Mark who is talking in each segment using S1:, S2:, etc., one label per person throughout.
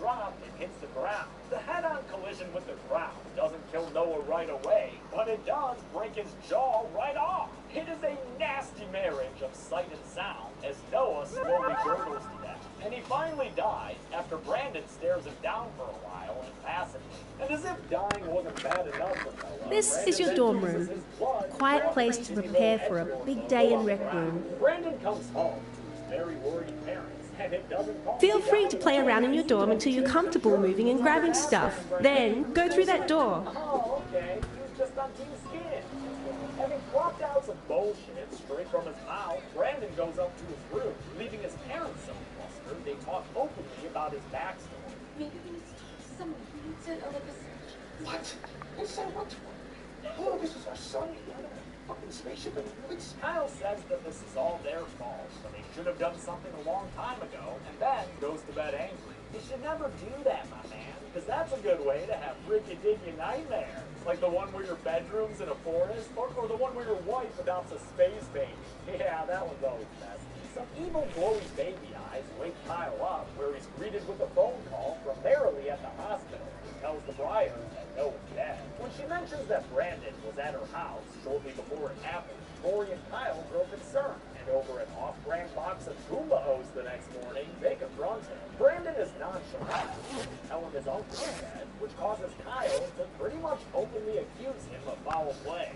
S1: dropped and hits the ground. The head-on collision with the ground doesn't kill Noah right away, but it does break his jaw right off. It is a nasty marriage of sight and sound as Noah slowly gurgles to death. And he finally dies after Brandon stares him down for a while impassively. And as if dying wasn't bad enough for Noah,
S2: This
S1: Brandon
S2: is your
S1: then
S2: dorm
S1: uses
S2: room.
S1: his blood
S2: Quiet place to prepare for a big day in Rec Room.
S1: Brandon comes home to his very worried parents, and it doesn't calm
S2: Feel
S1: me
S2: free
S1: down
S2: to
S1: at
S2: play
S1: all.
S2: around in your dorm until you're comfortable moving and grabbing stuff. Then, go through that door.
S1: Oh, okay. He was just on Team Skin. Having plopped out some bullshit straight from his mouth, Brandon goes up to his room, leaving his parents so flustered they talk openly about his backstory.
S3: Maybe we need to talk to someone. We need to,
S4: What? Inside what? Oh, this is our son. Fucking spaceship and woods.
S1: Kyle says that this is all their fault, and they should have done something a long time ago, and then goes to bed angry. You should never do that, my man, because that's a good way to have ricky-dicky nightmares. Like the one where your bedroom's in a forest, or the one where your wife adopts a space baby. Yeah, that one's always best. Some evil glowy baby eyes wake Kyle up, where he's greeted with a phone call from Marilee at the hospital, who tells the Briar that Noah's dead. When she mentions that Brandon was at her house shortly before it happened, Tori and Kyle grow concerned, and over an off-brand box of Goomba O's the next morning, they confront him. Brandon is nonchalant, tell him his uncle is dead, which causes Kyle to pretty much openly accuse him of foul play.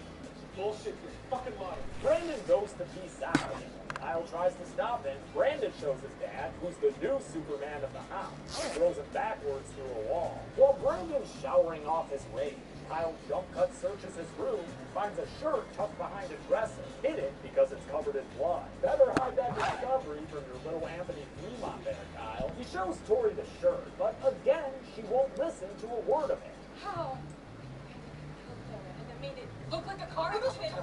S4: Bullshit, you're fucking lying.
S1: Brandon goes to peace out, and when Kyle tries to stop him, Brandon shows his dad, who's the new Superman of the house, and throws him backwards through a wall. While Brandon's showering off his rage, Kyle jump cut searches his room and finds a shirt tucked behind a dresser, hidden because it's covered in blood. Better hide that discovery from your little Anthony Fremont there, Kyle. He shows Tori the shirt, but again, she won't listen to a word of it.
S3: how? And it made it look like a car accident.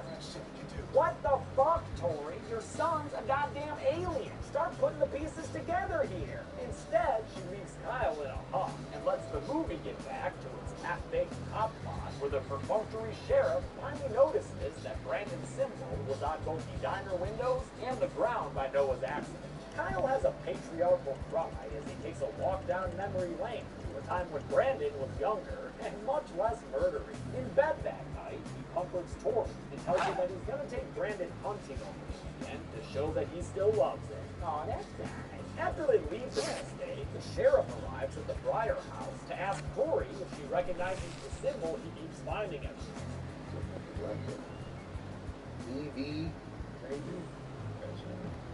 S1: What the fuck, Tori? Your son's a goddamn alien. Start putting the pieces together here. Instead, she leaves Kyle in a huff and lets the movie get back to its half-baked cop plot where the perfunctory sheriff finally notices that Brandon's symbol was on both the diner windows and the ground by Noah's accident. Kyle has a patriarchal cry as he takes a walk down memory lane to a time when Brandon was younger and much less murdery. In bed that night, he comforts Tori and tells her that he's gonna take Brandon hunting over the weekend to show that he still loves him. Aw, that's nice. After they leave the next day, the sheriff arrives at the Briar house to ask Tori if she recognizes the symbol he keeps finding everywhere.
S4: DV,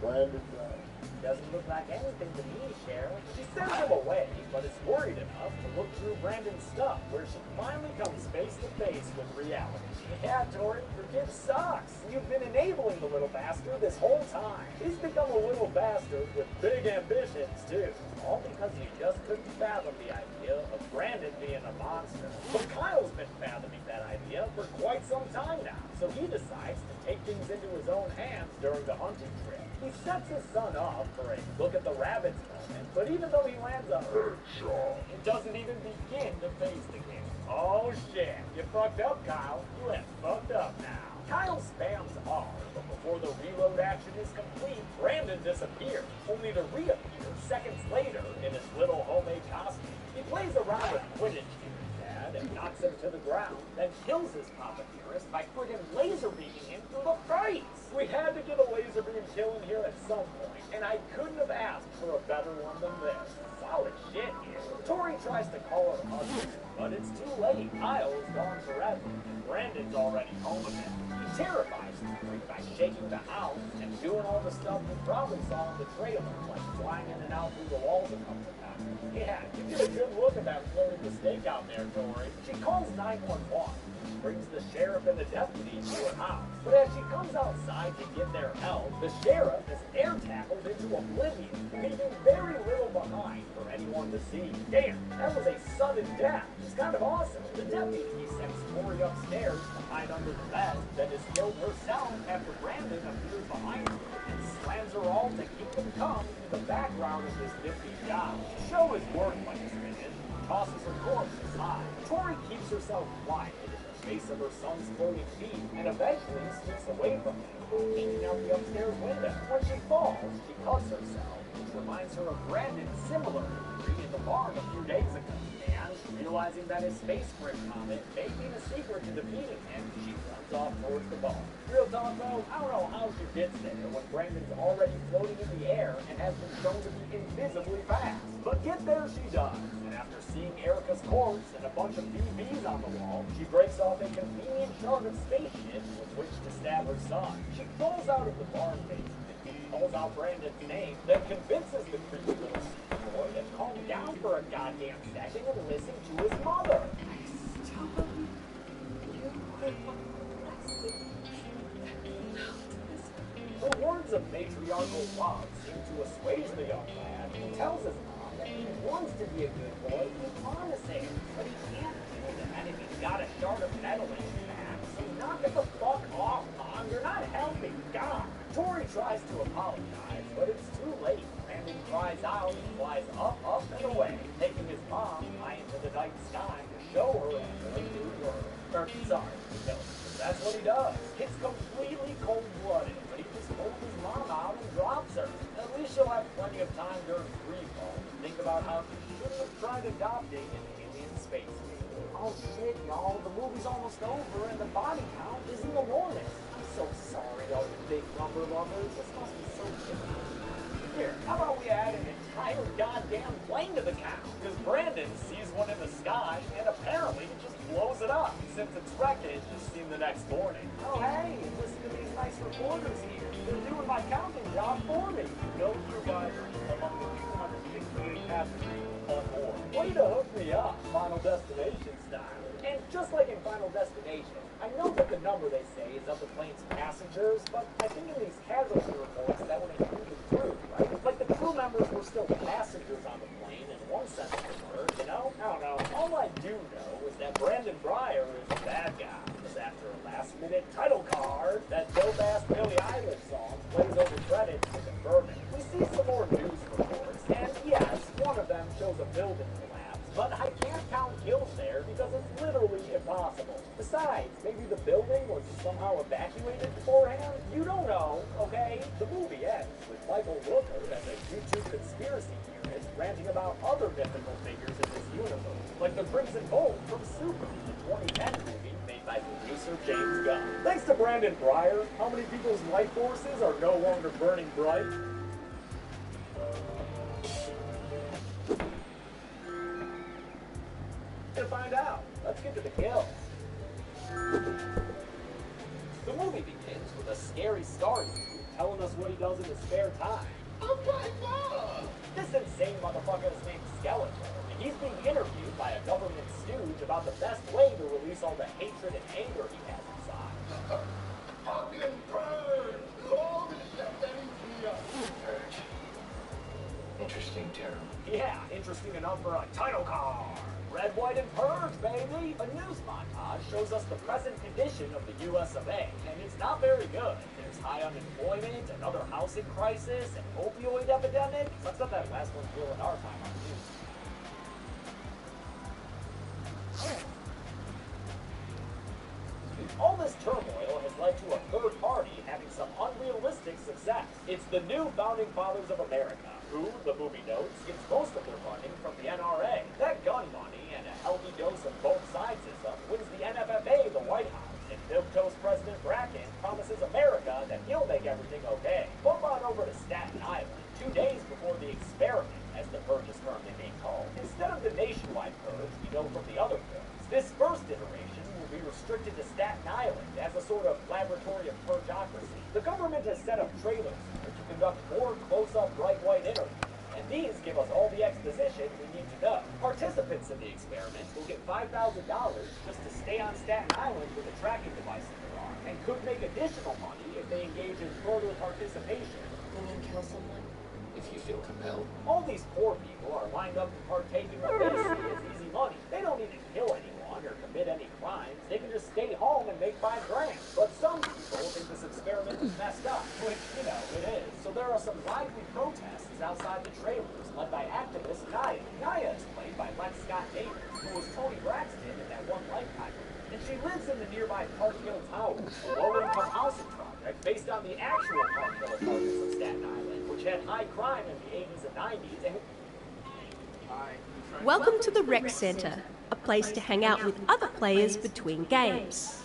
S4: Brandon Drive.
S1: Doesn't look like anything to me, Sheriff. She sends him away, but is worried enough to look through Brandon's stuff, where she finally comes face to face with reality. Yeah, Tori, your kid sucks. You've been enabling the little bastard this whole time. He's become a little bastard with big ambitions, too. All because you just couldn't fathom the idea of Brandon being a monster. But Kyle's been fathoming that idea for quite some time now, so he decides to take things into his own hands during the hunting trip. He sets his son up for a look at the rabbits moment, but even though he lands a headshot, it doesn't even begin to face the king. Oh shit, you fucked up, Kyle. You have fucked up now. Kyle spams hard, but before the reload action is complete, Brandon disappears, only to reappear seconds later in his little homemade costume. He plays around with Quidditch to his dad and knocks him to the ground, then kills his papa dearest by friggin' laser beaming him through the face. We had to get a laser beam kill in here at some point, and I couldn't have asked for a better one than this. Solid shit here. Tori tries to call her husband, but it's too late. Kyle is gone forever, and Brandon's already home again. He terrifies Tori by shaking the house and doing all the stuff we probably saw in the trailer, like flying in and out through the walls a couple of times. Yeah, you get a good look at that floating mistake out there, Tori. She calls 911. Brings the sheriff and the deputy to her house. But as she comes outside to get their help, the sheriff is air tackled into oblivion, leaving very little behind for anyone to see. Damn, that was a sudden death. It's kind of awesome. The deputy sends Tori upstairs to hide under the bed, then is killed herself after Brandon appears behind her and slams her all to keep them calm in the background of this nifty job. The show is worked by this minute, tosses her corpse aside. Tori keeps herself quiet face of her son's floating feet and eventually sneaks away from him, peeking out the upstairs window. When she falls, she cuts herself, which reminds her of Brandon's similar injury in the farm a few days ago. And, realizing that his space sprint comet may be the secret to defeating him, she runs off towards the bar. Real talk though, I don't know how she gets there when Brandon's already floating in the air and has been shown to be invisibly fast. But get there she does, and after seeing Erica's corpse and a bunch of BBs on the wall, she breaks off a convenient shard of spaceship with which to stab her son. She crawls out of the barn basement, calls out Brandon's name, then convinces the creepy little boy to calm down for a goddamn second and listen to his mother. The words of matriarchal love seem to assuage the young lad, who tells his mom that he wants to be a good boy, he promises, but he can't do that if he's got a shard of metal in his back. So knock it the fuck off, Mom. You're not helping. God. Tori tries to apologize, but it's too late. Brandon cries out and flies up, and away, taking his mom high into the night sky to show her a new world. Sorry, no, that's what he does. It's completely cold-blooded, but he just pulls his mom out and drops her. At least she'll have plenty of time during free fall to think about how she shouldn't have tried adopting an alien space baby. Oh shit, y'all, the movie's almost over and the body count is enormous. I'm so sorry, all you big lumber lovers. This must be so difficult. Here, how about we add an entire goddamn plane to the count? Because Brandon sees one in the sky and apparently just blows it up. Since its wreckage is seen the next morning. Oh hey, listen to these nice reporters here. They're doing my counting job for me. No survivors among the 268 passengers on board. Way to hook me up, Final Destination style. And just like in Final Destination, I know that the number they say is of the plane's passengers, but I think in these casualty reports that would include the crew, right? Like the crew members were still passengers on the plane in one sense of the word, you know? I don't know. All I do know is that Brandon Breyer is a bad guy. Because after a last-minute title card, that dope-ass Billie Eilish song plays over credits to confirm it. We see some more news reports, and yes, one of them shows a building collapse, but I can't count kills there because it's literally impossible. Besides, maybe the building was somehow evacuated beforehand? You don't know, okay? The movie ends with Michael Rooker as a YouTube conspiracy theorist ranting about other mythical figures in this universe, like the Crimson Bolt from Super, the 2010 movie made by producer James Gunn. Thanks to Brandon Breyer, how many people's life forces are no longer burning bright? To find out, let's get to the kills. The movie begins with a scary star dude telling us what he does in his spare time.
S4: I'm right now.
S1: This insane motherfucker is named Skeletor, and he's being interviewed by a government stooge about the best way to release all the hatred and anger he has inside.
S4: Fucking purge! All the shit that he's here. Purge. Interesting term.
S1: Yeah, interesting enough for a title card. Red, white, and purge, baby! A news montage shows us the present condition of the US of A, and it's not very good. There's high unemployment, another housing crisis, an opioid epidemic. Sucks that that last one's real in our time on the news. All this turmoil has led to a third party having some unrealistic success. It's the new Founding Fathers of America, who, the movie notes, gets most of their funding from the NRA. That gun money and a healthy dose of both sidesism wins the NFFA the White House, and milquetoast President Bracken promises America that he'll make everything okay. Bump on over to Staten Island, 2 days before the experiment, as the purge is currently being called. Instead of the nationwide purge we know from the other films, this first iteration will be restricted to Staten Island as a sort of laboratory of purgeocracy. The government has set up trailers here to conduct more close-up bright white interviews, and these give us all the exposition we need to know. Participants in the experiment will get $5,000 just to stay on Staten Island with a tracking device in their arm, and could make additional money if they engage in further participation.
S3: And then kill someone.
S4: If you feel compelled.
S1: All these poor people are lined up to partake in what they see as easy money. They don't need to kill anyone or commit any crimes. They can just stay home and make $5 grand. But some people think this experiment is messed up, which, you know, it is. So there are some lively protests outside the trailers, led by activist Naya. Naya is played by Lex Scott Davis, who was Tony Braxton in that One Lifetime movie. And she lives in the nearby Park Hill Towers, a low-income housing project based on the actual Park Hill apartments of Staten Island, which had high crime in the 80s and 90s. And
S5: Hi.
S2: Welcome to the Rec Center, a place to hang out with other players between games.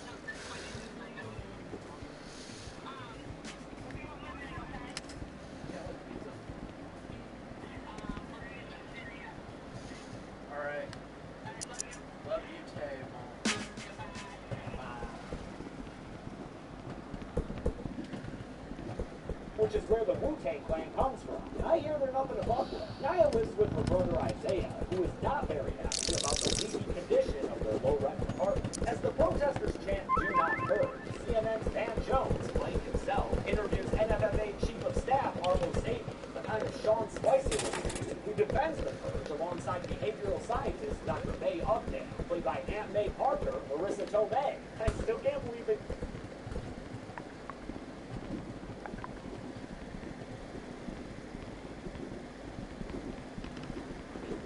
S1: Which is where the Wu-Tang Clan comes from. I hear they're nothing to fuck with. Naya lives with her brother Isaiah, who is not very happy about the leaky condition of their low-rent apartment. As the protesters chant "Do Not Purge," CNN's Van Jones, playing himself, interviews NFFA Chief of Staff Arlo Sadie, the kind of Sean Spicer who defends the purge alongside behavioral scientist Dr. May Updale, played by Aunt May Parker, Marissa Tomei. I still can't believe it.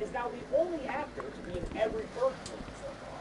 S1: Is now the only actor to be in every Purge movie so far.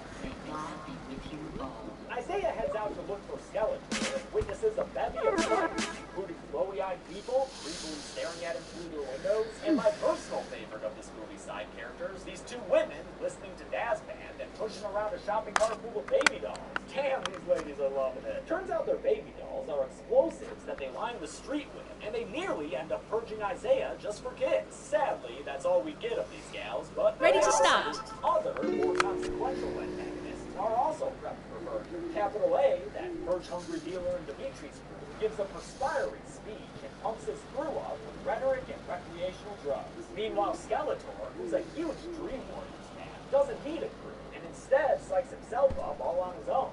S1: Isaiah heads out to look for Skeletor and witnesses a bevy of sights, including glowy-eyed people creepily staring at him through their windows, and my personal favorite of this movie's side characters, these two women listening to Daz Band and pushing around a shopping cart full of baby dolls. Damn, these ladies are loving it. Turns out their baby dolls are explosives that they line the street with, and they nearly end up purging Isaiah just for kicks. Sadly, that's all we get of these gals, but...
S2: Ready to start.
S1: Other, more consequential antagonists are also prepped for purge. Capital A, that purge-hungry dealer in Dimitri's group, gives a perspiring speech and pumps his crew up with rhetoric and recreational drugs. Meanwhile, Skeletor, who's a huge Dream Warriors fan, doesn't need a crew, and instead psychs himself up all on his own.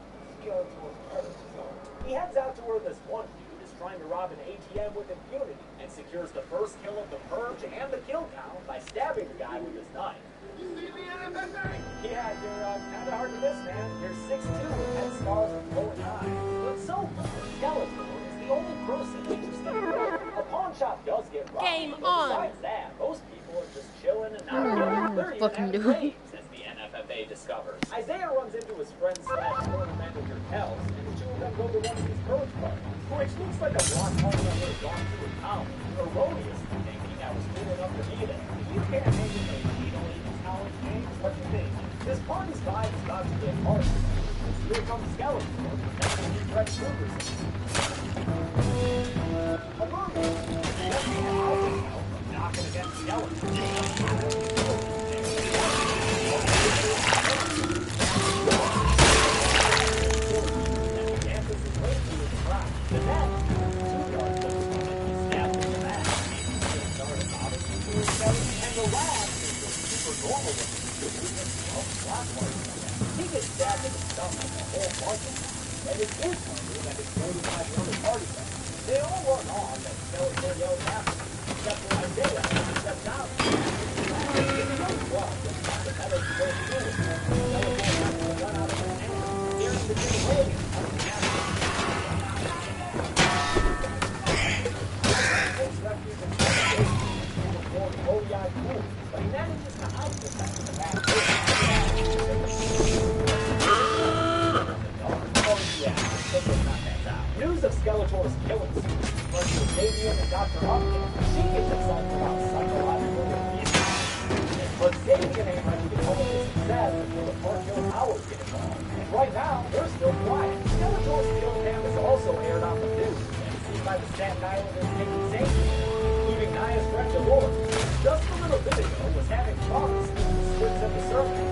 S1: He heads out to where this one dude is trying to rob an ATM with impunity and secures the first kill of the purge and the kill count by stabbing the guy with his knife. Yeah, you're kind of hard to miss, man. You're 6'2" with head scars and glowing eyes. But so far, Skeletor is the only person interested in it. A pawn shop does get robbed.
S2: Game
S1: but
S2: on.
S1: besides that, most people are just chilling and not killing. They're even
S5: fucking
S1: having
S5: doing.
S1: raves, as the NFFA discovers. Isaiah runs into his friend slash store manager Kels, and the two of them go to one of these purge parties, which looks like a block party that would have gone through a college. Erroneously thinking I was cool enough to be there. You can't make it a college games. What do you think? This party's vibe is about to get harder. Here comes Skeletor, protecting his Rex Rivers. Among them, Jesse and Alpha from knocking against Skeletor. Dances his way through the crowd. The next, 2 yards looks funny. He stabs in the back. He started obviously to his belly, and the last super normal looking he gets stabbed in the stomach a whole bunch of times, and it is funny that it's noticed by the other party members. They all run on as Skeletor yells after them, except for Isaiah, who steps out. It's so rough that the medals go through it. Skeletor has to run out of his hand, scaring the thing away and punching at him. He takes refuge in the station and performs glowy-eyed moves, but he manages to hide the fact in the back door. News of Skeletor's killing spree spreads to Xavier and Dr. Upton. She gets excited about psychological abuse. But Xavier ain't ready to call it a success until the Park-Hill Powers get involved. And right now, they're still quiet. Skeletor's kill cam is also aired on the news and seen by the Staten Islanders taking safety, including Naya's friend Dolores. Just a little bit ago was having problems with the splits of the circuit.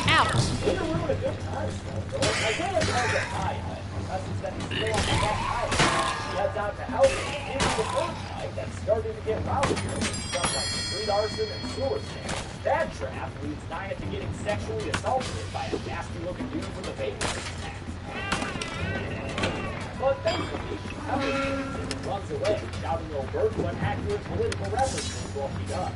S2: Ouch.
S1: They're ruin a good time, Skeletor. Isaiah tells him hi, confesses that he's still on the back island. She heads out to help him into the purge fight that's starting to get rowdy here with stuff like street arson and sewer stands. That trap leads Naya to getting sexually assaulted by a nasty-looking dude with a baby snack. But thankfully, she covers things and runs away, shouting overt but accurate political references while she does.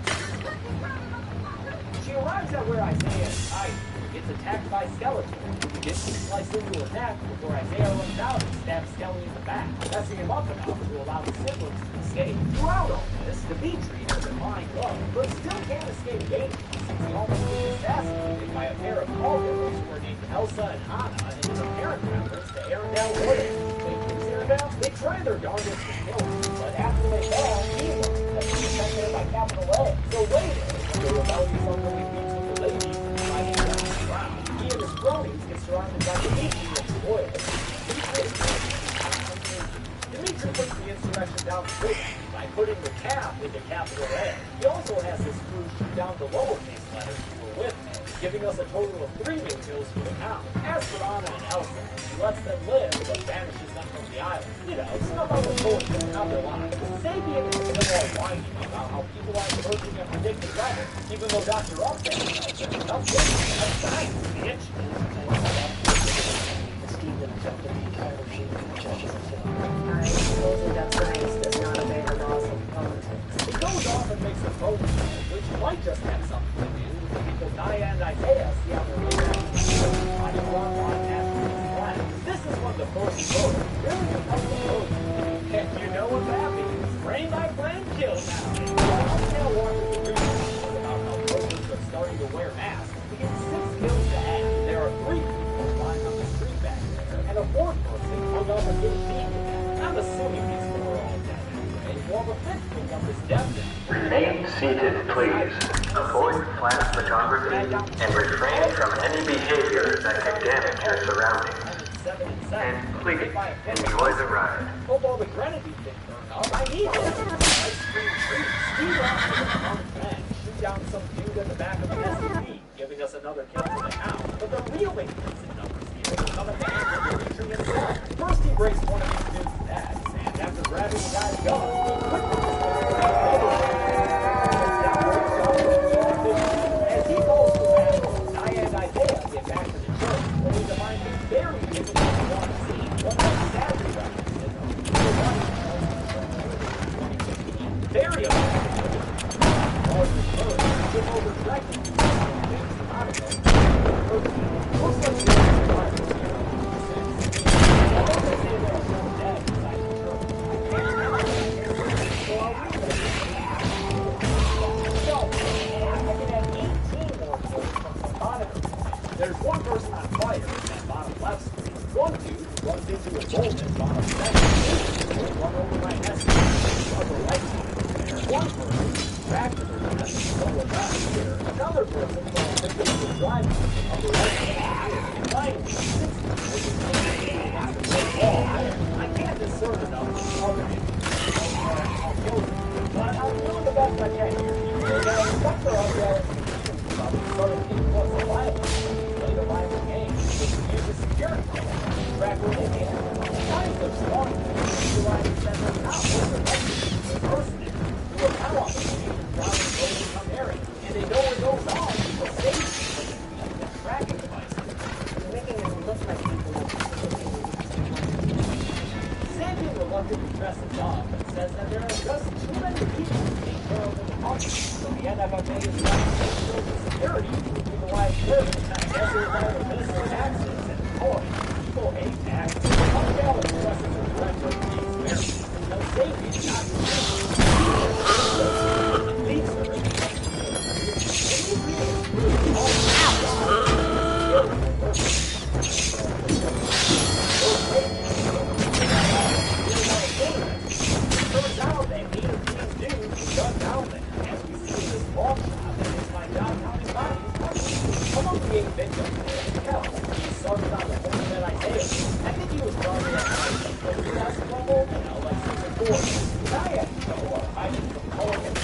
S1: She arrives at where Isaiah is hiding, gets attacked by Skeletor, who gets sliced into her neck before Isaiah runs out and stabs Skelly in the back, messing him up enough to allow the siblings to escape. Throughout all this, Dimitri has been lying low, but still can't escape danger since he almost was assassinated by a pair of call-girls who are named Elsa and Hana in his apparent reference to Arendelle Williams. Who's Arendelle? They try their darndest to kill him, but after they fall, he learns that he was sent there by Capital A. So city by putting the cap into capital A. He also has his crew shoot down the lowercase letters who were with him, giving us a total of 3 new kills for the count. As for Anna and Elsa, he lets them live but banishes them from the island. You know, some other bullshit in other lives. Sabian is a little more whiny about how people are emerging at predicted levels, even though Dr. Upton tells them nothing. That's science, bitch.
S5: I told you that science does not obey the laws of politics.
S1: It goes off and makes a protest, which might just have something to do with the people Naya and Isaiah see on their finding one on Ashley's planet. This is one of the first votes. Really important votes. And you know what that means. Brain by brain kill now. I'll tell Walker the reason about how voters are starting to wear masks. We get 6 kills to add. There are 3 people lying on the street back there, and a 4th person hung up and getting beaten to death. I'm assuming these 4 are all dead anyway, while the 5th victim is dead.
S6: Remain seated, please. Avoid flash photography and refrain from any behavior that could damage your surroundings. And please, enjoy the ride.
S1: Hope all the grenades didn't burn up. I need this. Ice cream treat. Steve off with a armed man. Shoot down some dude at the back of an SUV, giving us another kill to the count. But the real increase in numbers here will come at the end of Dimitri himself. First he breaks one of these dudes' necks, and after grabbing the guy's gun, he quickly as he goes to battle, Naya and Isaiah get back to the church, only to find him very difficult to want to see. What that sadly references very There's one person on fire in that bottom left screen. One dude runs into a boulder bottom second. Run over my nest. The other right side there. One person back to their nest. Lower left here. Another person falls into the driveway on the right side here. And finally, 6 I can't discern enough of other I'll kill them. But I'm doing the best I can here. And I expect there are about the sort of people what's the violence. Play the violent game. Use the security track where they can. Why is there strong? The line is set them out. What's the right? The person is. Who are now on the street and driving over some area. And they know where those are. So safety and tracking devices.
S5: You're making it look like people are
S1: Sandy reluctantly dresses up and says that there are just too many people being killed in the market. So the NFFA is trying to make sure the security between the live service and desert environmental taxes and toys. People hate taxes. Unveil expresses a threat for the experience. No safety is not leaves her in turns out they need a team dude who dug down there. As we see in this long shot, that is my downtown body. Among the 8 victims, hell, he started on the horse that Isaiah. I think he was probably at the last level, you know, like 6 or 4. Naya, though, are hiding from Cohen and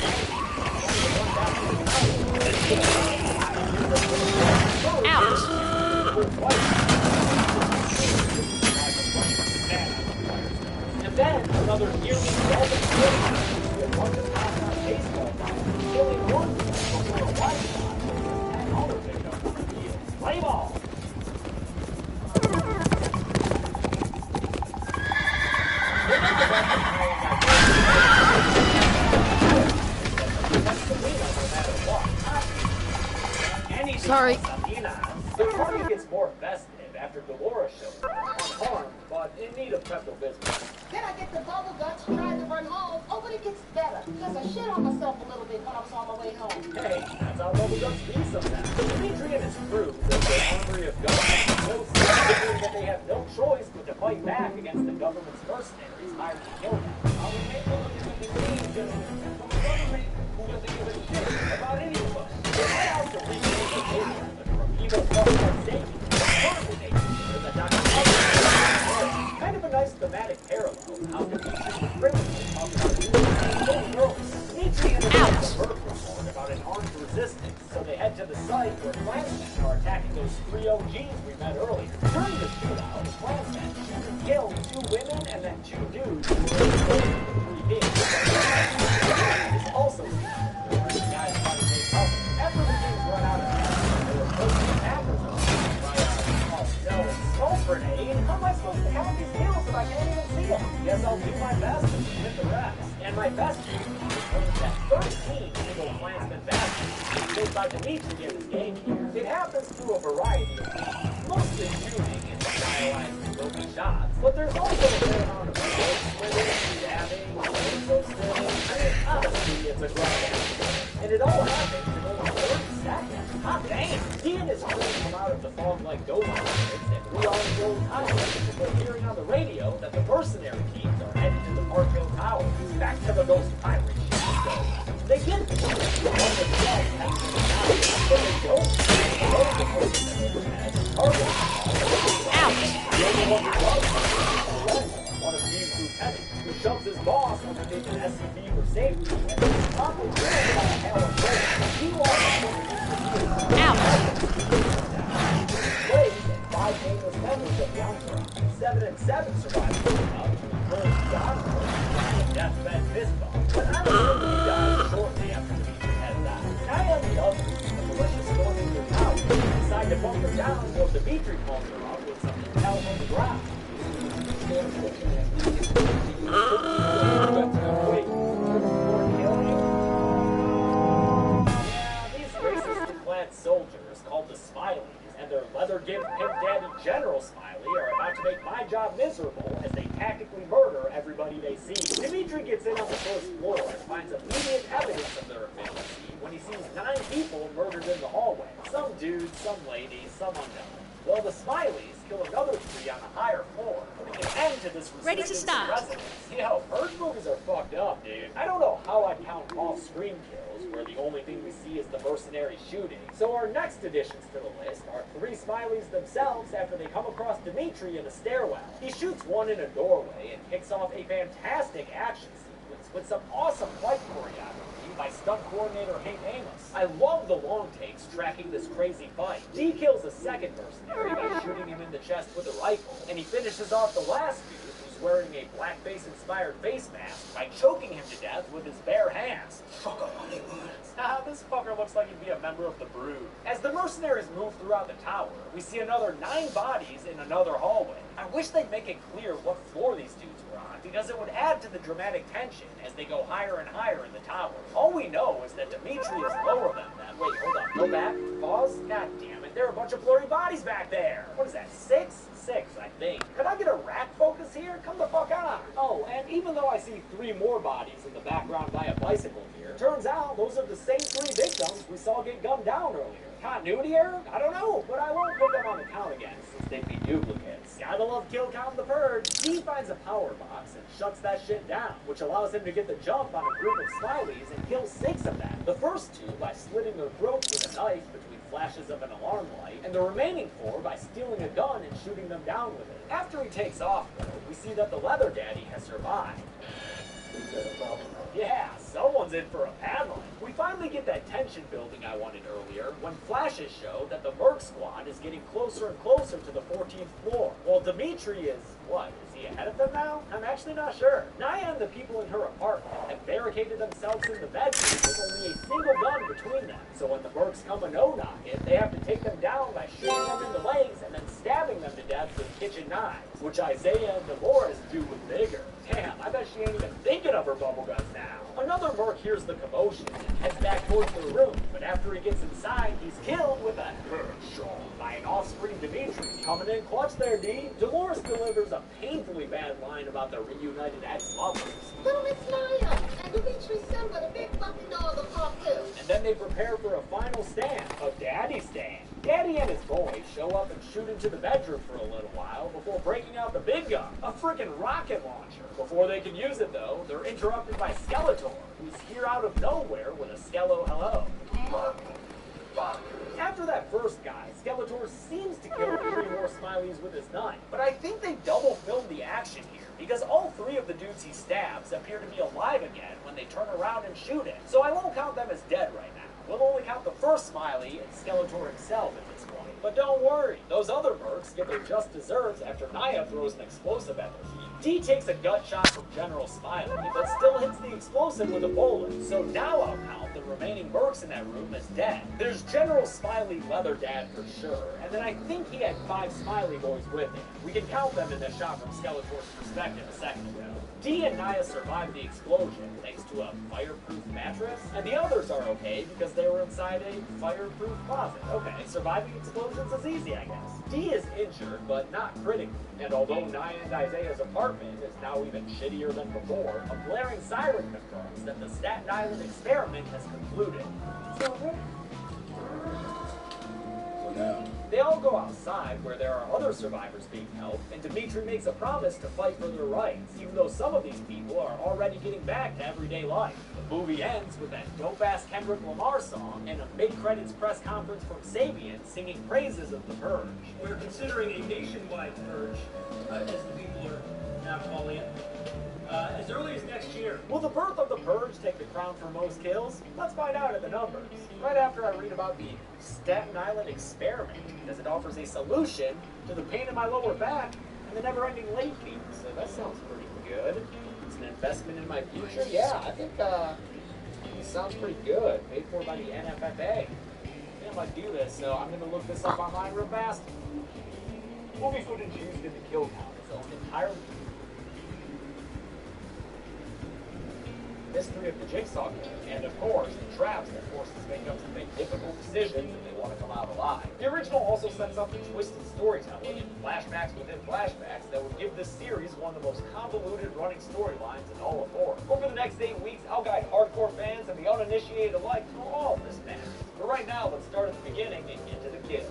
S1: and then another nearly 12 kills with one of the baseball players, killing one before a white shot and all of it on the field. Play ball!
S2: Sorry.
S1: The party gets more festive after Dolores shows up, unharmed, but in need of Pepto-Bismol.
S7: Then I get the bubble guts, tried to run home. Oh, but it gets better, because I shit on myself a little bit when I was on my way home.
S1: Hey, that's how bubble guts be sometimes. Dimitri and his crew that they're hungry of guns, so figuring that they have no choice but to fight back against the government's mercenaries hired to kill them. Who doesn't give a shit about any of us? Right out to reclaim the nation from evil government safety. Kind of a nice thematic parallel to how Dimitri was criminals talk about by Dimitri and his gang here. It happens through a variety of means, mostly shooting and stylized broken shots, but there's also a fair amount of splitting, stabbing, honestly, it's a grind. And it all happens in only 30 seconds. Hot damn! He and his crew come out of the fog like ghost spirits and rearm the old highway before hearing on the radio that the mercenary teams are headed to the Parkville Towers. Back to the ghost pirate ship. So they get to the one themselves has to die, but they don't know the mercenary has the only one who does one of these lieutenants who shoves his boss underneath an SUV for safety and is promptly killed by a hail of bullets. He walks Blade and 5 nameless members of the Entourage. 7 and 7 survived growing up to encourage John deathbed fist bump, but I don't think he died shortly after the feature had died. I am the other, the malicious storm into the tower, decide to bump her down while Dimitri calls her up with some intel on the ground. Wait, these racist-clad soldiers called the Smileys and their leather-gibbed Pimp Daddy General Smiley are about to make my job miserable as they tactically murder everybody they see. Dimitri gets in on the first floor and finds immediate evidence of their efficiency when he sees 9 people murdered in the hallway. Some dudes, some ladies, some unknown. Well, the Smileys kill another 3 on a higher floor, putting an end to this
S2: Ready to start.
S1: residence. Yo, Purge movies are fucked up, dude. I don't know how I'd count off-screen kills, where the only thing we see is the mercenary shooting. So our next additions to the list are 3 Smileys themselves after they come across Dimitri in a stairwell. He shoots one in a doorway and kicks off a fantastic action sequence with some awesome fight choreography by stunt coordinator Hank Amos. I love the long takes tracking this crazy fight. D kills a second mercenary by shooting him in the chest with a rifle, and he finishes off the last dude who's wearing a blackface-inspired face mask by choking him to death with his bare hands. Fuck up Hollywood. This fucker looks like he'd be a member of the Brood. As the mercenaries move throughout the tower, we see another 9 bodies in another hallway. I wish they'd make it clear what floor these dudes were on, because it would add to the dramatic tension as they go higher and higher in the tower. All we know is that Dimitri is lower than them. Wait, hold on. Go back. Pause. God damn it. There are a bunch of blurry bodies back there. What is that? 6? 6, I think. Could I get a rack focus here? Come the fuck on. Oh, and even though I see 3 more bodies in the background by a bicycle here, turns out those are the same 3 victims we saw get gunned down earlier. Continuity error? I don't know, but I won't put them on the count again since they'd be duplicates. Gotta love kill count the Purge. He finds a power box and shuts that shit down, which allows him to get the jump on a group of Smileys and kill 6 of them. The first 2 by slitting their throats with a knife between flashes of an alarm light, and the remaining 4 by stealing a gun and shooting them down with it. After he takes off, though, we see that the Leather Daddy has survived. Yeah, someone's in for a paddling. We finally get that tension building I wanted earlier when flashes show that the Merc Squad is getting closer and closer to the 14th floor. While Dimitri is, what, is he ahead of them now? I'm actually not sure. Naya and the people in her apartment have barricaded themselves in the bedroom with only a single gun between them. So when the Mercs come a no-knock it, they have to take them down by shooting them in the legs and then stabbing them to death with kitchen knives, which Isaiah and Dolores do with vigor. Damn, I bet she ain't even thinking of her bubble guns now. Another Merc hears the commotion and heads back towards their room, but after he gets inside, he's killed with a headshot by an off-screen Dimitri. Coming in clutch there, D. Dolores delivers a painfully bad line about their reunited ex-lovers.
S7: Little Miss Naya and Dimitri Simba, the big fucking dog of Parkville.
S1: And then they prepare for a final stand, a daddy stand. Daddy and his boys show up and shoot into the bedroom for a little while before breaking out the big gun, a freaking rocket launcher. Before they can use it, though, they're interrupted by Skeletor, who's here out of nowhere with a Skello hello. After that first guy, Skeletor seems to kill 3 more Smileys with his knife, but I think they double filmed the action here, because all 3 of the dudes he stabs appear to be alive again when they turn around and shoot him, so I won't count them as dead right now. We'll only count the first Smiley and Skeletor himself at this point. But don't worry, those other Mercs get their just desserts after Naya throws an explosive at their feet. D takes a gut shot from General Smiley, but still hits the explosive with a bullet. So now I'll count the remaining mercs in that room as dead. There's General Smiley Leatherdad for sure, and then I think he had 5 Smiley boys with him. We can count them in the shot from Skeletor's perspective a second ago. Dee and Nia survived the explosion thanks to a fireproof mattress, and the others are okay because they were inside a fireproof closet. Okay, surviving explosions is easy, I guess. Dee is injured, but not critically, and although Nia and Isaiah's apartment is now even shittier than before, a blaring siren confirms that the Staten Island experiment has concluded. So
S4: now,
S1: they all go outside where there are other survivors being held, and Dimitri makes a promise to fight for their rights, even though some of these people are already getting back to everyday life. The movie ends with that dope-ass Kendrick Lamar song and a mid-credits press conference from Sabian singing praises of The Purge.
S8: We're considering a nationwide purge, as the people are now calling it, as early as next year.
S1: Will the birth of The Purge take the crown for most kills? Let's find out in the numbers. Right after I read about the Staten Island experiment, as it offers a solution to the pain in my lower back and the never-ending late fees. So that sounds pretty good. It's an investment in my future? Yeah, I think it sounds pretty good. Paid for by the NFFA. I think I might do this, so I'm going to look this up online real fast. Movie footage used in the kill count is owned entirely. History of the Jigsaw Killer, and of course, the traps that force the victims to make difficult decisions if they want to come out alive. The original also sets up the twisted storytelling and flashbacks within flashbacks that would give this series one of the most convoluted running storylines in all of horror. Over the next 8 weeks, I'll guide hardcore fans and the uninitiated alike through all of this madness. But right now, let's start at the beginning and get to the kills.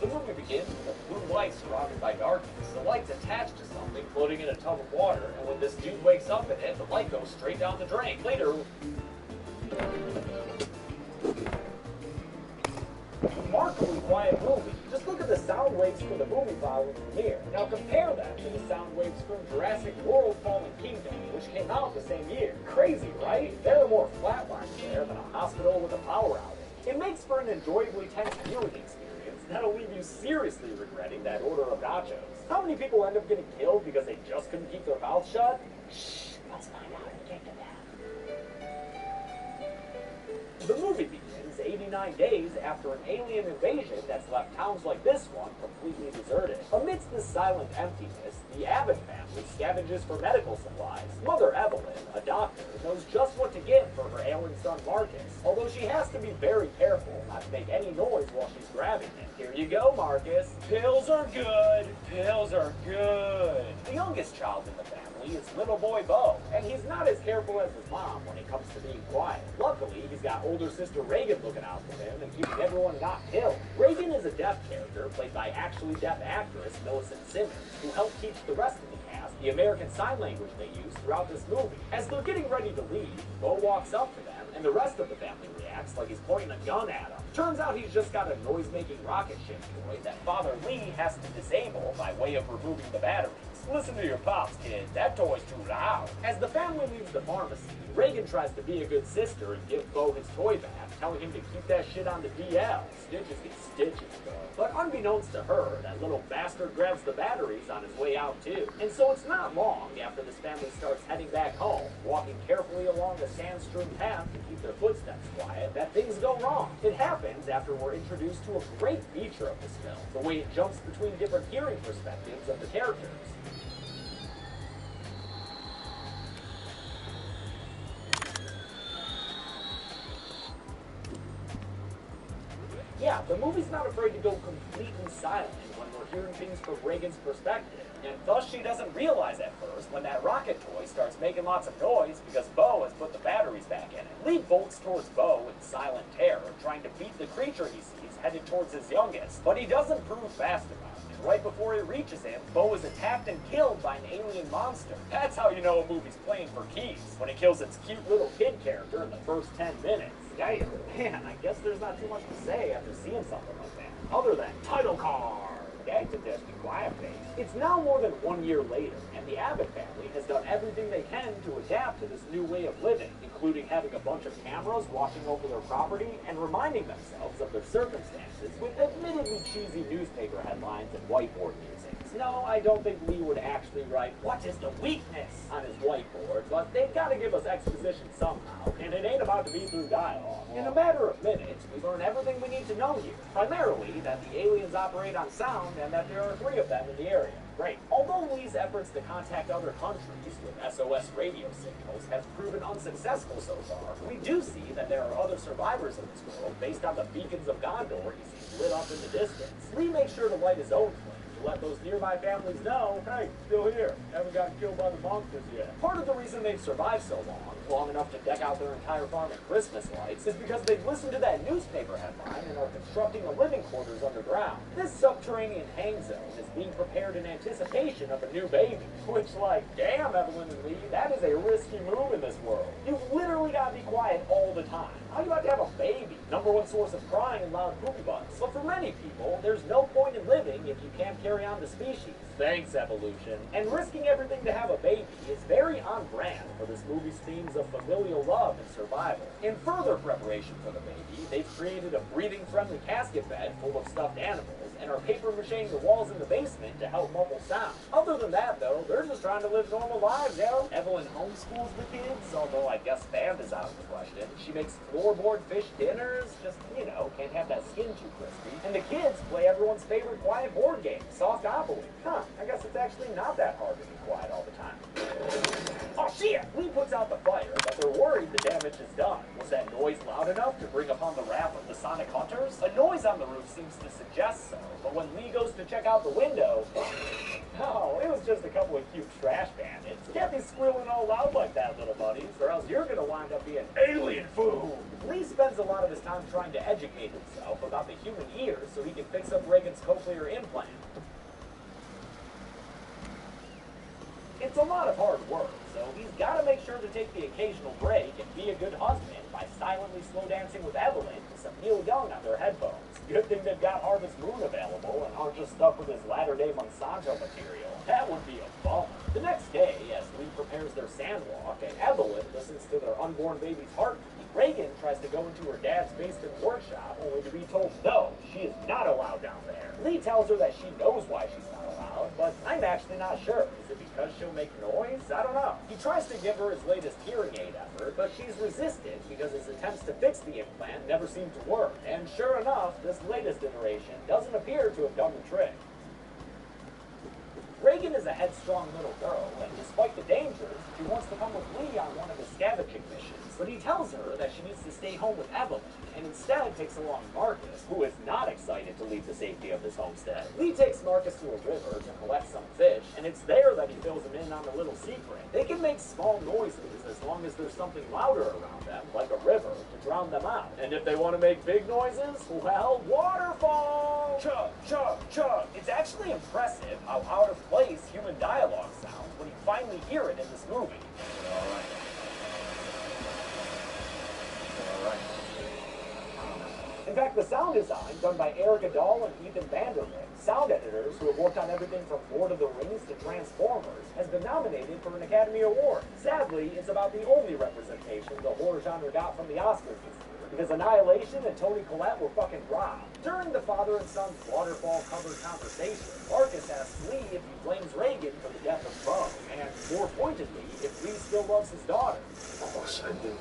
S1: The movie begins with a blue light surrounded by darkness. The light's attached to something floating in a tub of water, and when this dude wakes up in it, the light goes straight down the drain. Later, remarkably quiet movie. Just look at the sound waves from the movie following premiere. Now compare that to the sound waves from Jurassic World Fallen Kingdom, which came out the same year. Crazy, right? There are more flatlines there than a hospital with a power outage. It makes for an enjoyably tense viewing experience that'll leave you seriously regretting that order of nachos. How many people end up getting killed because they just couldn't keep their mouths shut? Shh, let's find out and get to that. The movie begins 89 days after an alien invasion that's left towns like this one completely deserted. Amidst this silent emptiness, the Abbott family scavenges for medical supplies. Mother Evelyn, a doctor, knows just what to give for her ailing son Marcus, although she has to be very careful not to make any noise while she's grabbing it. Here you go, Marcus. Pills are good. Pills are good. The youngest child in the family is little boy Bo, and he's not as careful as his mom when it comes to being quiet. Luckily, he's got older sister Reagan looking out for him and keeping everyone not killed. Reagan is a deaf character played by actually deaf actress Millicent Simmons, who helped teach the rest of the cast the American Sign Language they use throughout this movie. As they're getting ready to leave, Bo walks up to them, and the rest of the family reacts like he's pointing a gun at him. Turns out he's just got a noise-making rocket ship toy that Father Lee has to disable by way of removing the batteries. Listen to your pops, kid. That toy's too loud. As the family leaves the pharmacy, Reagan tries to be a good sister and give Bo his toy back, telling him to keep that shit on the DL. Stitches get stitches, bro. But unbeknownst to her, that little bastard grabs the batteries on his way out too. And so it's not long after this family starts heading back home, walking carefully along the sand-strewn path to keep their footsteps quiet, that things go wrong. It happens after we're introduced to a great feature of this film, the way it jumps between different hearing perspectives of the characters. Yeah, the movie's not afraid to go completely silent when we're hearing things from Reagan's perspective, and thus she doesn't realize at first when that rocket toy starts making lots of noise because Bo has put the batteries back in it. Lee bolts towards Bo in silent terror, trying to beat the creature he sees headed towards his youngest, but he doesn't prove fast enough. And right before it reaches him, Bo is attacked and killed by an alien monster. That's how you know a movie's playing for keeps, when it kills its cute little kid character in the first 10 minutes. Yeah, man, I guess there's not too much to say after seeing something like that, other than title card. That's a just quiet face. It's now more than 1 year later, and the Abbott family has done everything they can to adapt to this new way of living, including including having a bunch of cameras watching over their property and reminding themselves of their circumstances with admittedly cheesy newspaper headlines and whiteboard musings. No, I don't think Lee would actually write, "What is the weakness?" on his whiteboard, but they've got to give us exposition somehow, and it ain't about to be through dialogue. In a matter of minutes, we learn everything we need to know here. Primarily, that the aliens operate on sound and that there are 3 of them in the area. Great. Although Lee's efforts to contact other countries with SOS radio signals have proven unsuccessful so far, we do see that there are other survivors in this world based on the beacons of Gondor he sees lit up in the distance. Lee makes sure to light his own flame to let those nearby families know, hey, still here, haven't gotten killed by the monsters yet. Part of the reason they've survived so long enough to deck out their entire farm in Christmas lights, is because they've listened to that newspaper headline and are constructing a living quarters underground. This subterranean hang zone is being prepared in anticipation of a new baby. Which, like, damn, Evelyn and Lee, that is a risky move in this world. You've literally got to be quiet all the time. How are you about to have a baby? #1 source of crying and loud poopy butts. But for many people, there's no point in living if you can't carry on the species. Thanks, evolution. And risking everything to have a baby is very on brand for this movie's themes of familial love and survival. In further preparation for the baby, they've created a breathing-friendly casket bed full of stuffed animals and are paper-macheing the walls in the basement to help muffle sound. Other than that, though, they're just trying to live normal lives, yo. Evelyn homeschools the kids, although I guess band is out of the question. She makes floorboard fish dinners, just, you know, can't have that skin too crispy. And the kids play everyone's favorite quiet board game, Softopoly. Huh, I guess it's actually not that hard to be quiet all the time. Oh shit! Lee puts out the fire, but they're worried the damage is done. Was that noise loud enough to bring upon the wrath of the Sonic Hunters? A noise on the roof seems to suggest so, but when Lee goes to check out the window, oh, it was just a couple of cute trash bandits. Can't be squealing all loud like that, little buddies, or else you're gonna wind up being alien food. Lee spends a lot of his time trying to educate himself about the human ear so he can fix up Reagan's cochlear implant. It's a lot of hard work, so he's got to make sure to take the occasional break and be a good husband by silently slow dancing with Evelyn to some Neil Young on their headphones. Good thing they've got Harvest Moon available and aren't just stuck with his latter-day Monsanto material. That would be a bummer. The next day, as Lee prepares their sandwalk and Evelyn listens to their unborn baby's heartbeat, Reagan tries to go into her dad's basement workshop only to be told no, she is not allowed down there. Lee tells her that she knows why she's not allowed, but I'm actually not sure. Is it because she'll make noise? I don't know. He tries to give her his latest hearing aid effort, but she's resistant because his attempts to fix the implant never seem to work. And sure enough, this latest iteration doesn't appear to have done the trick. Reagan is a headstrong little girl, and despite the dangers, she wants to come with Lee on one of his scavenging missions. But he tells her that she needs to stay home with Evelyn, and instead takes along Marcus, who is not excited to leave the safety of his homestead. Lee takes Marcus to a river to collect some fish, and it's there that he fills him in on a little secret. They can make small noises as long as there's something louder around them, like a river, to drown them out. And if they want to make big noises, well, waterfall! Chug, chug, chug! It's actually impressive how out of place human dialogue sounds when you finally hear it in this movie. Alright. In fact, the sound design, done by Erica Dahl and Ethan Vanderlip, sound editors who have worked on everything from Lord of the Rings to Transformers, has been nominated for an Academy Award. Sadly, it's about the only representation the horror genre got from the Oscars this year, because Annihilation and Toni Collette were fucking robbed. During the father and son's waterfall-covered conversation, Marcus asks Lee if he blames Reagan for the death of Bo, and more pointedly, if Lee still loves his daughter.
S4: Of course I do.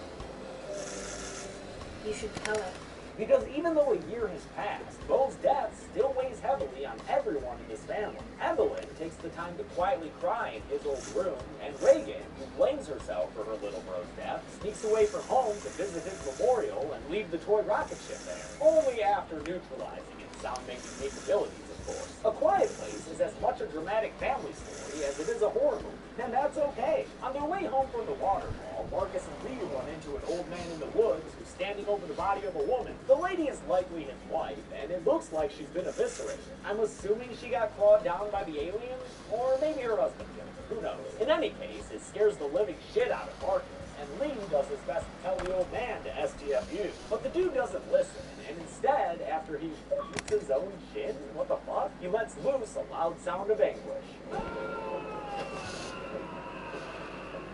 S5: You should tell her.
S1: Because even though a year has passed, Bo's death still weighs heavily on everyone in his family. Evelyn takes the time to quietly cry in his old room, and Reagan, who blames herself for her little bro's death, sneaks away from home to visit his memorial and leave the toy rocket ship there, only after neutralizing its sound-making capabilities, of course. A Quiet Place is as much a dramatic family story as it is a horror movie, and that's okay. On their way home from the waterfall, Marcus and Lee run into an old man in the woods who's standing over the body of a woman. The lady is likely his wife, and it looks like she's been eviscerated. I'm assuming she got clawed down by the aliens, or maybe her husband killed her. Who knows? In any case, it scares the living shit out of Marcus, and Lee does his best to tell the old man to STFU. But the dude doesn't listen, and instead, after he eats his own chin, what the fuck? He lets loose a loud sound of anguish.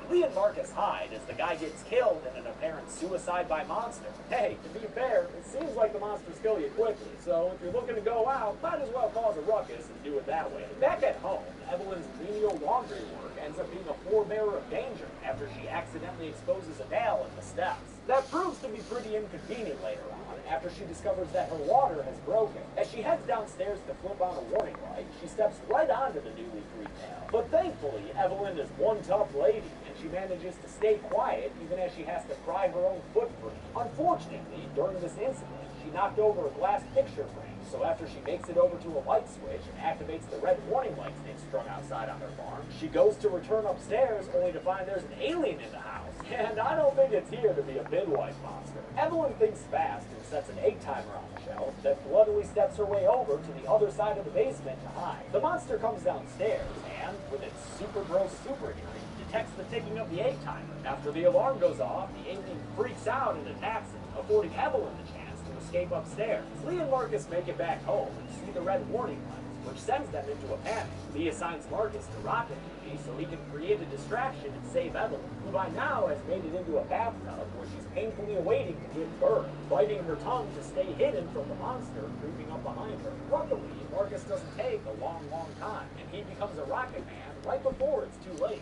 S1: Lee and Marcus hide as the guy gets killed in an apparent suicide by monster. Hey, to be fair, it seems like the monsters kill you quickly, so if you're looking to go out, might as well cause a ruckus and do it that way. Back at home, Evelyn's menial laundry work ends up being a forebearer of danger after she accidentally exposes a nail in the steps. That proves to be pretty inconvenient later on, after she discovers that her water has broken. As she heads downstairs to flip on a warning light, she steps right onto the newly freed nail. But thankfully, Evelyn is one tough lady, and she manages to stay quiet even as she has to pry her own foot free. Unfortunately, during this incident, she knocked over a glass picture frame, so after she makes it over to a light switch and activates the red warning lights they've strung outside on her farm, she goes to return upstairs only to find there's an alien in the house. And I don't think it's here to be a midwife monster. Evelyn thinks fast and sets an egg timer on the shelf, then bloodily steps her way over to the other side of the basement to hide. The monster comes downstairs and, with its super gross super hearing, detects the ticking of the egg timer. After the alarm goes off, the alien freaks out and attacks it, affording Evelyn the chance to escape upstairs. Lee and Marcus make it back home and see the red warning lights, which sends them into a panic. Lee assigns Marcus to Rocket Duty so he can create a distraction and save Evelyn, who by now has made it into a bathtub where she's painfully awaiting to give birth, biting her tongue to stay hidden from the monster creeping up behind her. Luckily, Marcus doesn't take a long time, and he becomes a Rocket Man right before it's too late.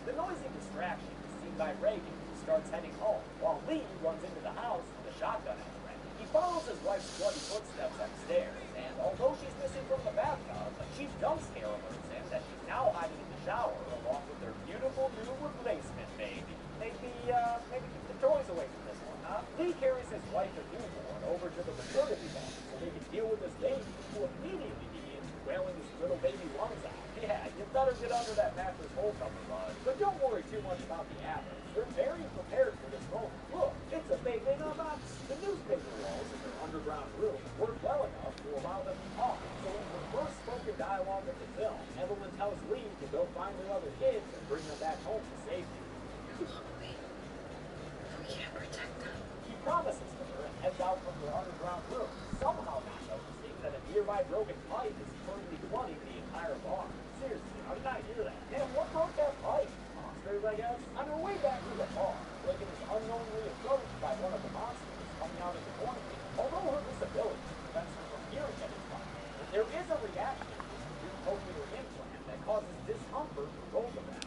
S1: The noisy distraction is seen by Reagan, who starts heading home, while Lee runs into the house with a shotgun in his hand. He follows his wife's bloody footsteps upstairs, and although she's missing from the bathtub, a cheap jump scare alerts him that she's now hiding in the shower along with their beautiful new replacement baby. Maybe keep the toys away from this one, huh? Lee carries his wife and newborn over to the maternity ward so they can deal with this baby, who immediately begins wailing his little baby lungs out. Yeah, you better get under that mattress hole cover, bud. But don't worry too much about the Adams. They're very prepared for this moment. Look, it's a baby in a box. The newspaper walls in their underground room work well enough to allow them to talk. So in her first spoken dialogue of the film, Evelyn tells Lee to go find her other kids and bring them back home to safety.
S5: We can't protect them.
S1: He promises to her and heads out from their underground room, somehow not noticing that a nearby broken pipe is currently flooding the entire barn. Seriously, how did I hear that? Damn, what broke that pipe? Monsters, I guess? On her way back to the bar, Reagan is unknowingly approached by one of the monsters coming out of the corner. Although her disability prevents her from hearing any fire, there is a reaction to the new cochlear implant that causes discomfort for both of them.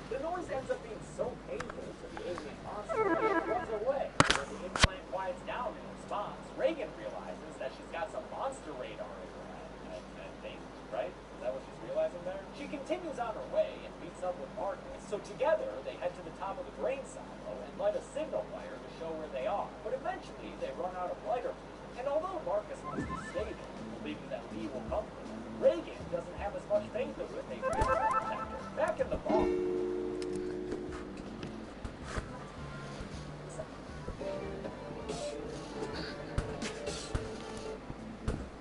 S1: The noise ends up being so painful to the alien monster that it runs away. When the implant quiets down in response, Reagan realizes that she's got some monster radar in her head. I think, right? Is that what she's realizing there? She continues on her way and meets up with Marcus. So together, they head to the top of the grain silo and light a signal fire to show where they are. But eventually, they run out of lighter fluid. And although Marcus wants to stay there, believing that Lee will come for them, Reagan doesn't have as much faith in what they do to protect her. Back in the bar,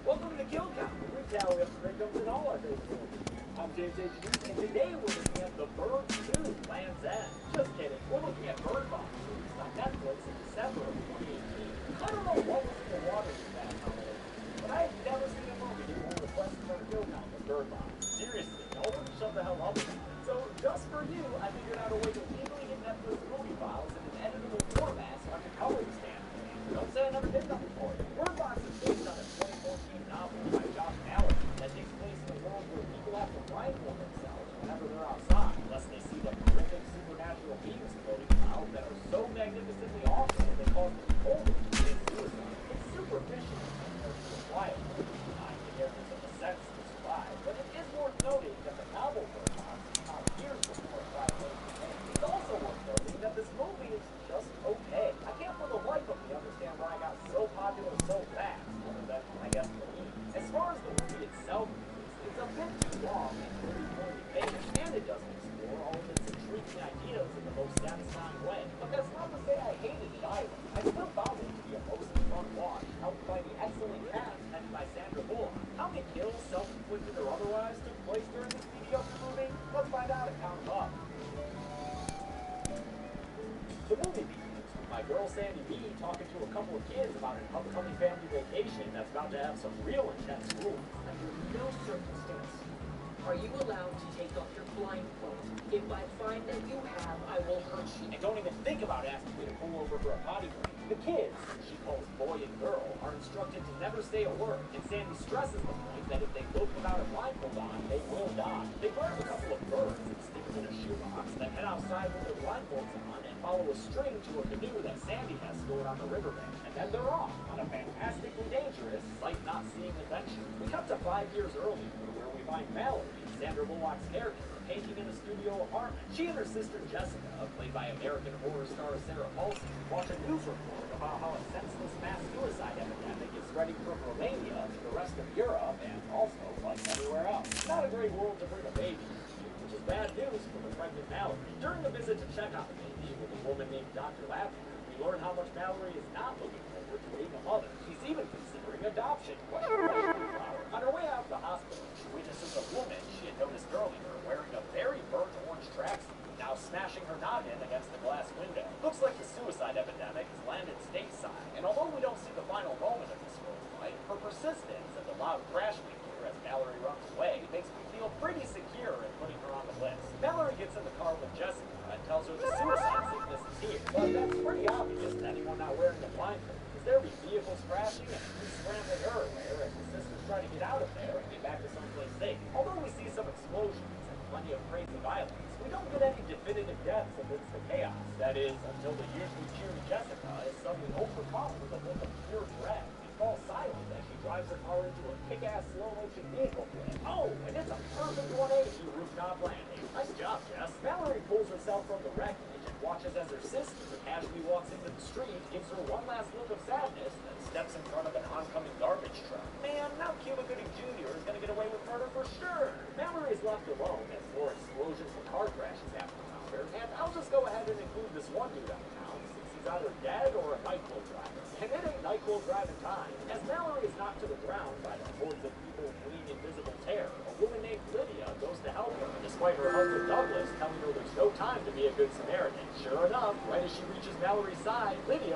S1: welcome to the Kill Count, the retailer of victims and all our favorite movies. I'm James H. News, and today we're looking at The Bird 2, Land's End. Just kidding, we're looking at Bird Box, released on Netflix in December of 2018. I don't know what was in the water this past holiday, but I had never seen a movie that won the Quest for Kill Count than Bird Box. Seriously, no one shut the hell up about it. So, just for you, I figured out a way to legally get Netflix movie files in an editable format so I could cover the standard. Don't say I never did nothing for you. Bird Box is based on a 2014 novel by Josh Mallory that takes place in a world where people have to blindfold themselves whenever they're outside, unless they see the horrific supernatural beings floating about that are so magnificently awesome that they cause them cold and commit suicide. It's superficial compared to the quiet world, denying the areas of the sense to survive, but it is worth noting that the novel Bird Box came out years before a private was made. It's also worth noting that this movie is just okay. I can't for the life of me understand why it got so popular so fast, other than, I guess, the lead. As far as the movie itself goes, it's a bit too long and pretty poorly paced, and it doesn't explore all of its intriguing ideas in the most satisfying way. But that's not to say I hated it either. I still found it to be a mostly fun watch, helped by the excellent cast headed by Sandra Bullock. How many kills, self-inflicted or otherwise, took place during this mediocre movie? Let's find out and count up. The movie begins with my girl Sandy B talking to a couple of kids about an upcoming family vacation that's about to have some real intense rules.
S9: no circumstance are you allowed to take off your blindfold. If I find that you have, I will hurt you.
S1: And don't even think about asking me to pull over for a potty break. The kids, she calls boy and girl, are instructed to never say a word, and Sandy stresses the point that if they look without a blindfold on, they will die. They grab a couple of birds and stick them in a shoebox, then head outside with their blindfolds on and follow a string to a canoe that Sandy has stored on the riverbank. And then they're off on a fantastically dangerous, sight-not-seeing adventure. We cut to 5 years earlier, where we find Mallory, Sandra Bullock's character, painting in a studio apartment. She and her sister Jessica, played by American Horror star Sarah Paulson, watch a news report about how a senseless mass suicide epidemic is spreading from Romania to the rest of Europe and also like everywhere else. Not a great world to bring a baby into, which is bad news for the pregnant Mallory. During the visit to check on the baby with a woman named Dr. Lavender, we learn how much Mallory is not looking forward to being a mother. She's even considering adoption. On her way out of the hospital, she witnesses a woman she had noticed earlier wearing a very burnt orange tracksuit, now smashing her noggin against the glass window. Looks like the suicide epidemic has landed stateside, and although we don't see the final moment of this road fight, her persistence and the loud crash we hear as Mallory runs away makes me feel pretty secure in putting her on the list. Mallory gets in the car with Jessica and tells her the suicide sickness is here, but that's pretty obvious to anyone not wearing a blindfold. There be vehicles crashing and police scrambling everywhere as the sisters try to get out of there and get back to someplace safe. Although we see some explosions and plenty of crazy violence, we don't get any definitive deaths amidst the chaos. That is, until the usually cheery Jessica is suddenly overcome with a look of pure dread and falls silent as she drives her car into a kick-ass slow-motion vehicle blitz. Oh, and it's a perfect 180 rooftop landing. Nice job, Jess. Mallory pulls herself from the wreckage and watches as her sister casually walks into the street, gives her one last look of sadness, then steps in front of an oncoming garbage truck. Man, now Cuba Gooding Jr. is going to get away with murder for sure. Mallory is left alone as more explosions and car crashes happen around her, and I'll just go ahead and include this one dude on town, since he's either dead or a NyQuil driver. And it ain't NyQuil driving time. As Mallory is knocked to the ground by the hordes of people fleeing invisible terror, a woman named Lydia goes to help her, despite her husband Douglas telling her there's no time to be a good Samaritan. Sure enough, right as she reaches Mallory's side, Lydia